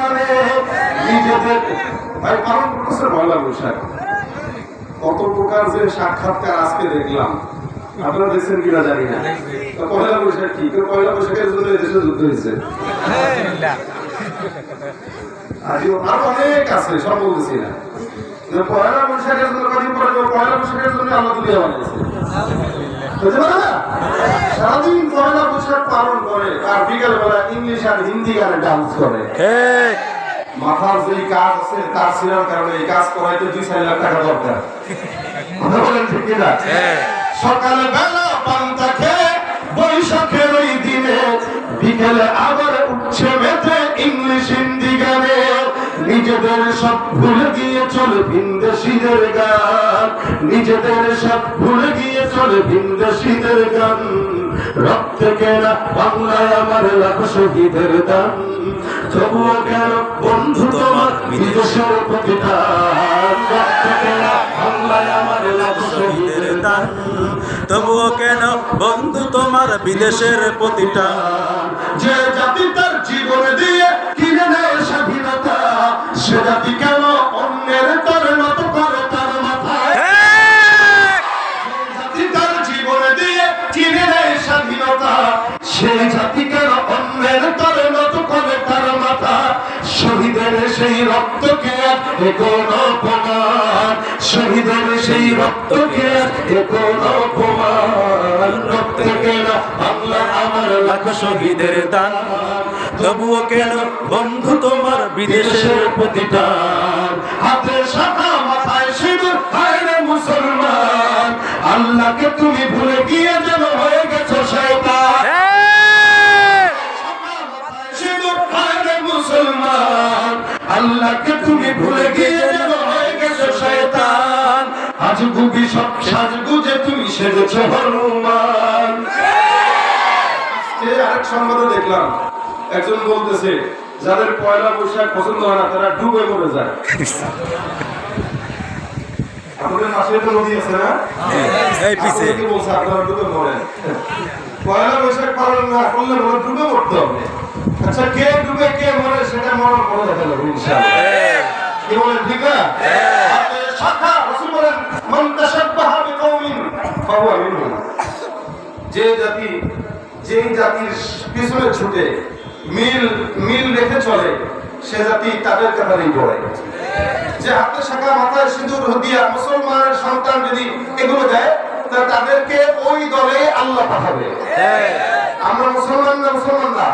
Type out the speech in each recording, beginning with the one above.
গানে নিজেদের ভাই পালন করতেছে পয়লা বৈশাখ। কত প্রকার যে সাক্ষাৎকার আজকে দেখলাম, আপনারা দেখছেন কিনা জানি না। পয়লা বৈশাখ কি, পয়লা বৈশাখের জন্য দেশে যুদ্ধ হয়েছে, আরো অনেক আছে, সব বলতেছি না। পয়লা বৈশাখের জন্য কদিন পরে পয়লা বৈশাখের জন্য আল্লাহ দুনিয়া বানিয়েছে, বুঝতে পারে না? সারাদিন পয়লা বৈশাখ পালন করে আর বিকেল বেলা ইংলিশ আর হিন্দি গানে ডান্স করে। মাথার যে কাজ আছে তার ছিলার কারণে এই কাজ করাইতে 2-4 লাখ টাকা দরকার, কথা বলেন ঠিক কিনা? সকালে বেলা পান্তা খেয়ে বৈশাখের ওই দিনে বিকেলে আবার উঠছে মেতে ইংলিশ হিন্দি গানে। নিজেদের সব ভুলে গিয়ে চলে ভিনদেশীদের গান, নিজেদের সব ভুলে গিয়ে চলে ভিনদেশীদের গান। রক্তে কেনা বাংলায় আমার লাখ শহীদের দান, তবুও কেন বন্ধু তোমার বিদেশের প্রতিদান। রক্তে কেনা বাংলায় আমার লাখ শহীদের দান, তবুও কেন বন্ধু তোমার বিদেশের প্রতিটা। যে জাতি তার জীবন দিয়ে কিনে নেয় স্বাধীনতা, সে জাতি কেন অন্যের তরে নত করে তার মাথা? জাতি তার জীবন দিয়ে কিনে নেয় স্বাধীনতা, সেই জাতি কেন অন্যের তরে নত করে তার মাথা? শহীদের সেই রক্তকে কোন অপমান, শহীদের সেই রক্তকে কোন অপমান। রক্তে কেন বাংলা আমার লাখ শহীদের দান, তবুও কেন বন্ধু তোমার বিদেশের প্রতিদান। হাতে শাখা মাথায় সিঁদুর, হায় রে মুসলমান, আল্লাহকে তুমি ভুলে গিয়ে যেন হয়ে গেছো শয়তান। সিঁদুর, হায় রে মুসলমান, আল্লাহকে তুমি ভুলে গিয়ে যেন হয়ে গেছো শয়তান। আজ গুবি সব সাজগুজে তুমি সেজেছো হনুমান। আরেক সংবাদ দেখলাম, একজন বলতেছে যাদের পয়লা বৈশাখ পছন্দ হয় না তারা ডুবে মরে যায়। আপনাদের পাশে তো নদী আছে না, কি বলছে আপনারা ডুবে মরেন। পয়লা বৈশাখ পালন না করলে মনে ডুবে মরতে হবে। আচ্ছা, কে ডুবে কে মরে সেটা মরার পরে দেখা যাবে ইনশাআল্লাহ। কি বলেন ঠিক না? শাখা রাসূল বলেন মান তাশাব্বাহা বিকাওমিন ফাহুয়া মিনহুম। যে জাতির পিছনে ছুটে মিল রেখে চলে সে জাতি তাদের কাতারেই পড়ে। যে হাতে শাখা মাথায় সিঁদুর দিয়া মুসলমানের সন্তান যদি এগুলো দেয় তা তাদেরকে ওই দলে আল্লাহ পাঠাবে। আমরা মুসলমান না মুসলমান না?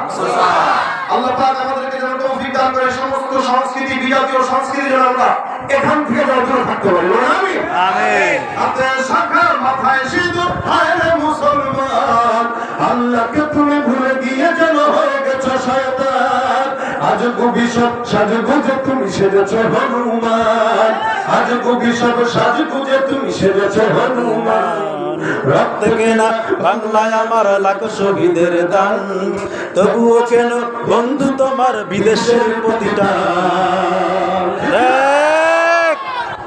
আল্লাহ পাক আমাদেরকে যেন তৌফিক দান করে সমস্ত সংস্কৃতি বিজাতীয় সংস্কৃতি যেন আমরা এখান থেকে দূরে থাকতে পারি। আমিন আমিন। হাতে শাখা মাথায় সিঁদুর, হায় রে মুসলমান, আল্লাহকে তুমি ভুলে গিয়ে যেন হয়ে গেছো শয়তান। আজ গুবি সব সাজগুজে তুমি সেজেছো হনুমান, আজ গুবি সব সাজগুজে তুমি সেজেছো হনুমান। রক্তে কেনা বাংলায় আমার লাখ শহীদের দান, তবুও কেন বন্ধু তোমার বিদেশের প্রতিদান।